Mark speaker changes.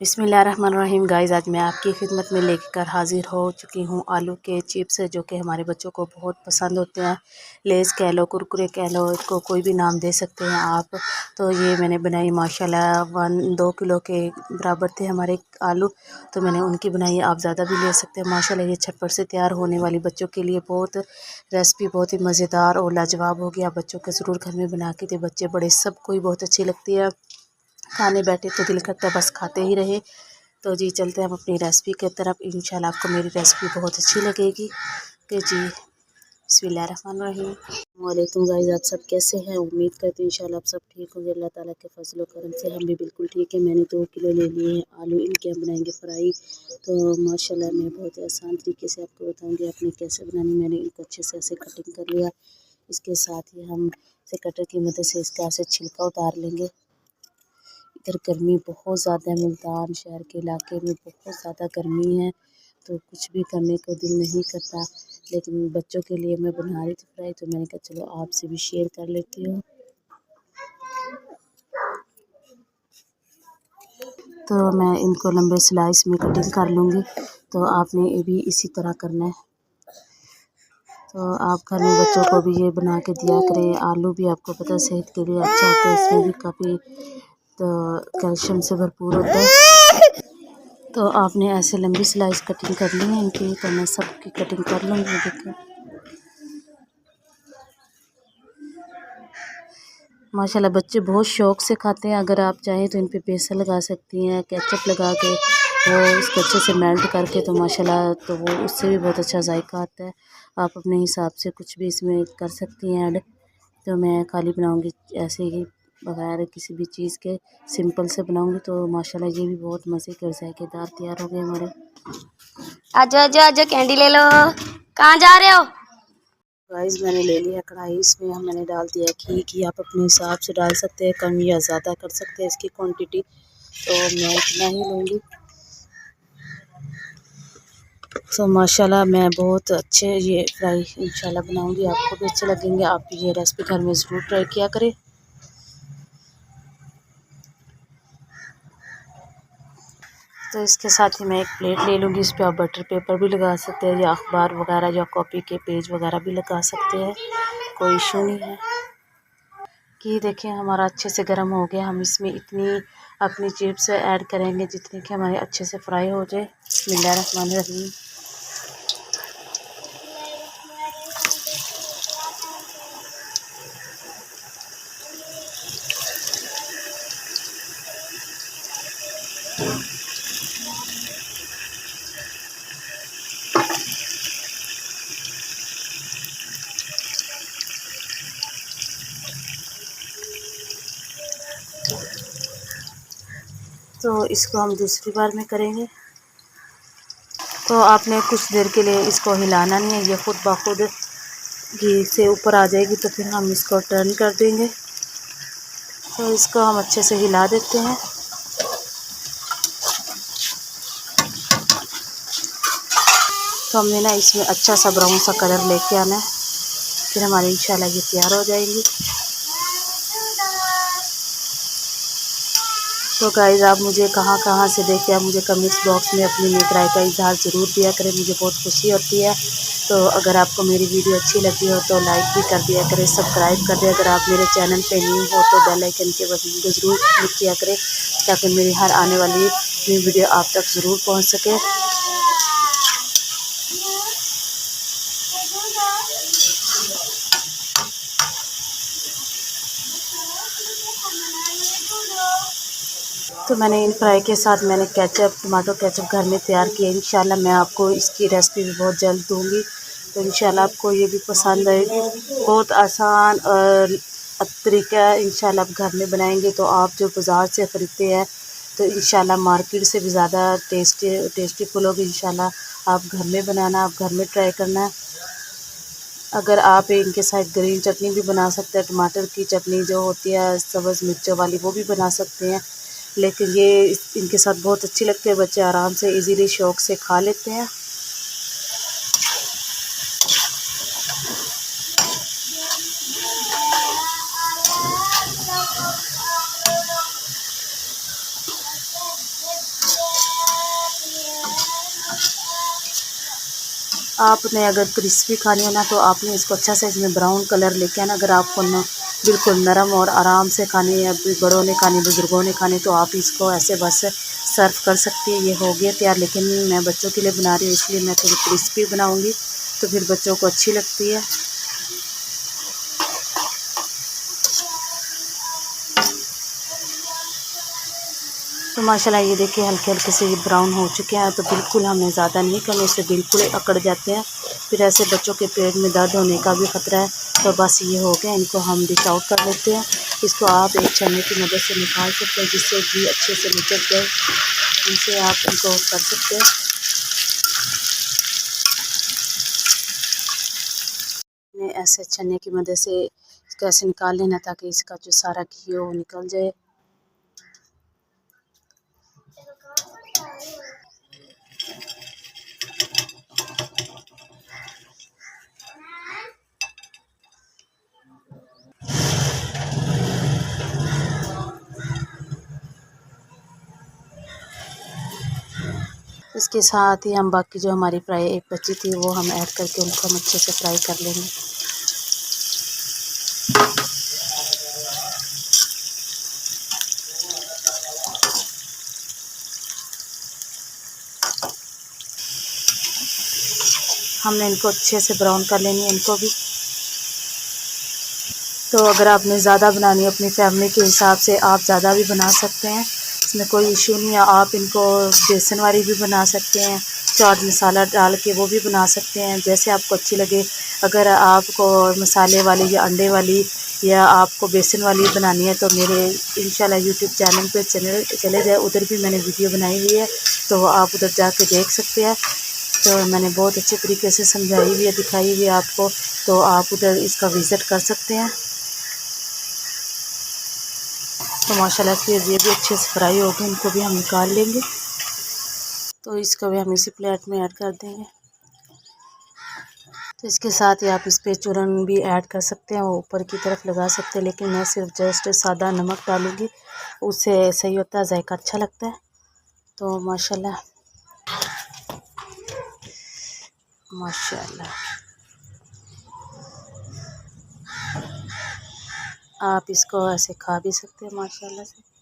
Speaker 1: बिस्मिल्लाहिर्रहमानिर्रहीम गाइस, आज मैं आपकी खिदमत में लेकर हाज़िर हो चुकी हूँ आलू के चिप्स, जो कि हमारे बच्चों को बहुत पसंद होते हैं। लेज़ कह लो, कुरकुरे कह लो, इसको कोई भी नाम दे सकते हैं आप। तो ये मैंने बनाई माशाल्लाह 2 किलो के बराबर थे हमारे आलू, तो मैंने उनकी बनाई। आप ज़्यादा भी ले सकते हैं। माशाल्लाह ये झटपट से तैयार होने वाली बच्चों के लिए बहुत रेसिपी बहुत ही मज़ेदार और लाजवाब होगी। आप बच्चों के ज़रूर घर में बना के दें, बच्चे बड़े सबको ही बहुत अच्छी लगती है। खाने बैठे तो दिल करता है बस खाते ही रहे। तो जी चलते हैं हम अपनी रेसिपी की तरफ। इंशाल्लाह आपको मेरी रेसिपी बहुत अच्छी लगेगी। कि जी बिस्मिल्लाहिर्रहमानिर्रहीम। वालेकुम गाइस, आप सब कैसे हैं? उम्मीद करते हैं इंशाल्लाह आप सब ठीक होंगे। अल्लाह ताला के फजल व करम से हम भी बिल्कुल ठीक है। मैंने 2 किलो ले लिए हैं आलू, इनके हम बनाएंगे फ्राई। तो माशाल्लाह मैं बहुत ही आसान तरीके से आपको बताऊँगी आपने कैसे बनानी। मैंने इनको अच्छे से ऐसे कटिंग कर लिया। इसके साथ ही हम इसे कटर की मदद से इसका ऐसे छिलका उतार लेंगे। इधर गर्मी बहुत ज़्यादा है, मुल्तान शहर के इलाके में बहुत ज़्यादा गर्मी है, तो कुछ भी करने को दिल नहीं करता। लेकिन बच्चों के लिए मैं बना रही थी फ्राई, तो मैंने कहा चलो आपसे भी शेयर कर लेती हूँ। तो मैं इनको लंबे स्लाइस में कटिंग कर लूँगी। तो आपने ये भी इसी तरह करना है। तो आप घर में बच्चों को भी ये बना के दिया करें। आलू भी आपको पता है सेहत के लिए अच्छा होता है, इसमें भी काफ़ी तो कैल्शियम से भरपूर होता है। तो आपने ऐसे लंबी स्लाइस कटिंग कर ली है इनकी। तो मैं सबकी कटिंग कर लूँगी। देखिए माशाल्लाह बच्चे बहुत शौक़ से खाते हैं। अगर आप चाहें तो इन पे बेसन लगा सकती हैं, केचप लगा के वो इसको अच्छे से मेल्ट करके, तो माशाल्लाह तो वो उससे भी बहुत अच्छा जायका आता है। आप अपने हिसाब से कुछ भी इसमें कर सकती हैं ऐड। तो मैं खाली बनाऊँगी ऐसे ही बगैर किसी भी चीज़ के, सिंपल से बनाऊँगी। तो माशाल्लाह ये भी बहुत मज़े के और जायकेदार तैयार हो गए हमारे।
Speaker 2: आजो आजो आजो कैंडी ले लो। कहाँ जा रहे हो?
Speaker 1: गाइस मैंने ले लिया कढ़ाई, इसमें हम मैंने डाल दिया घी। आप अपने हिसाब से डाल सकते हैं, कम या ज़्यादा कर सकते हैं इसकी क्वांटिटी। तो मैं इतना ही लूँगी। तो माशाल्लाह मैं बहुत अच्छे ये फ्राई इंशाल्लाह बनाऊँगी, आपको भी अच्छे लगेंगे। आप ये रेसिपी घर में ज़रूर ट्राई किया करें। तो इसके साथ ही मैं एक प्लेट ले लूँगी। इस पर आप बटर पेपर भी लगा सकते हैं, या अखबार वगैरह या कॉपी के पेज वगैरह भी लगा सकते हैं, कोई इशू नहीं है। कि देखिए हमारा अच्छे से गर्म हो गया। हम इसमें इतनी अपनी चिप्स ऐड करेंगे जितनी कि हमारे अच्छे से फ्राई हो जाए। बिस्मिल्लाहिर्रहमानिर्रहीम। तो इसको हम दूसरी बार में करेंगे। तो आपने कुछ देर के लिए इसको हिलाना नहीं है, ये खुद ब खुद घी से ऊपर आ जाएगी। तो फिर हम इसको टर्न कर देंगे। तो इसको हम अच्छे से हिला देते हैं। तो हमने ना इसमें अच्छा सा ब्राउन सा कलर लेके आना है, फिर हमारी इंशाल्लाह ये तैयार हो जाएंगी। तो गाइस आप मुझे कहाँ कहाँ से देखें, आप मुझे कमेंट्स बॉक्स में अपनी नेक राय का इजहार ज़रूर दिया करें, मुझे बहुत खुशी होती है। तो अगर आपको मेरी वीडियो अच्छी लगी हो तो लाइक भी कर दिया करें, सब्सक्राइब कर दें। अगर आप मेरे चैनल पे न्यू हो तो बेल आइकन के बटन को ज़रूर क्लिक किया करें, ताकि मेरी हर आने वाली न्यू वीडियो आप तक ज़रूर पहुँच सके। तो मैंने इन फ्राई के साथ मैंने केचप, टमाटो केचप घर में तैयार किया। इंशाल्लाह मैं आपको इसकी रेसिपी भी बहुत जल्द दूँगी। तो इंशाल्लाह आपको ये भी पसंद आएगी। बहुत आसान और तरीका है। इंशाल्लाह आप घर में बनाएंगे तो आप जो बाज़ार से ख़रीदते हैं तो इंशाल्लाह मार्केट से भी ज़्यादा टेस्टी फुल होगी। इंशाल्लाह आप घर में बनाना, आप घर में ट्राई करना। अगर आप इनके साथ ग्रीन चटनी भी बना सकते हैं, टमाटर की चटनी जो होती है सब्ज़ मिर्चों वाली, वो भी बना सकते हैं। लेकिन ये इनके साथ बहुत अच्छी लगती है, बच्चे आराम से इजीली शौक़ से खा लेते हैं। आपने अगर क्रिस्पी खानी हो ना तो आपने इसको अच्छा से इसमें ब्राउन कलर लेके आना। अगर आपको न बिल्कुल नरम और आराम से खानी है, बड़ों ने खानी, बुज़ुर्गों ने खानी, तो आप इसको ऐसे बस सर्व कर सकती है। ये हो गया तैयार, लेकिन मैं बच्चों के लिए बना रही हूँ इसलिए मैं थोड़ी क्रिस्पी बनाऊँगी तो फिर बच्चों को अच्छी लगती है। तो माशाल्लाह ये देखिए हल्के हल्के से ये ब्राउन हो चुके हैं। तो बिल्कुल हमें ज़्यादा नहीं करना, इससे बिल्कुल अकड़ जाते हैं, फिर ऐसे बच्चों के पेट में दर्द होने का भी ख़तरा है। तो बस ये हो गया, इनको हम डिश आउट कर लेते हैं। इसको आप एक छन्नी की मदद से निकाल सकते हैं जिससे घी अच्छे से निकल जाए, इनसे आप इनको कर सकते हैं। ऐसे छन्नी की मदद से इसको ऐसे निकाल लेना ताकि इसका जो सारा घी हो वो निकल जाए। इसके साथ ही हम बाकी जो हमारी फ्राई एक बची थी वो हम ऐड करके उनको हम अच्छे से फ्राई कर लेंगे। हमने इनको अच्छे से ब्राउन कर लेनी है इनको भी। तो अगर आपने ज़्यादा बनानी है अपनी फैमिली के हिसाब से आप ज़्यादा भी बना सकते हैं, इसमें कोई इशू नहीं है। आप इनको बेसन वाली भी बना सकते हैं, चाट मसाला डाल के वो भी बना सकते हैं, जैसे आपको अच्छी लगे। अगर आपको मसाले वाली या अंडे वाली या आपको बेसन वाली बनानी है तो मेरे इंशाल्लाह यूट्यूब चैनल पे चले जाए, उधर भी मैंने वीडियो बनाई हुई है, तो आप उधर जाके देख सकते हैं। तो मैंने बहुत अच्छे तरीके से समझाई हुई है, दिखाई हुई है आपको, तो आप उधर इसका विज़िट कर सकते हैं। तो माशाल्लाह से ये भी अच्छे से फ्राई हो गए, इनको भी हम निकाल लेंगे। तो इसको भी हम इसी प्लेट में ऐड कर देंगे। तो इसके साथ ही आप इस पे चूरन भी ऐड कर सकते हैं, वो ऊपर की तरफ लगा सकते हैं, लेकिन मैं सिर्फ जस्ट सादा नमक डालूँगी, उससे सही होता है, जायका अच्छा लगता है। तो माशाल्लाह माशाल्लाह आप इसको ऐसे खा भी सकते हैं माशाल्लाह से।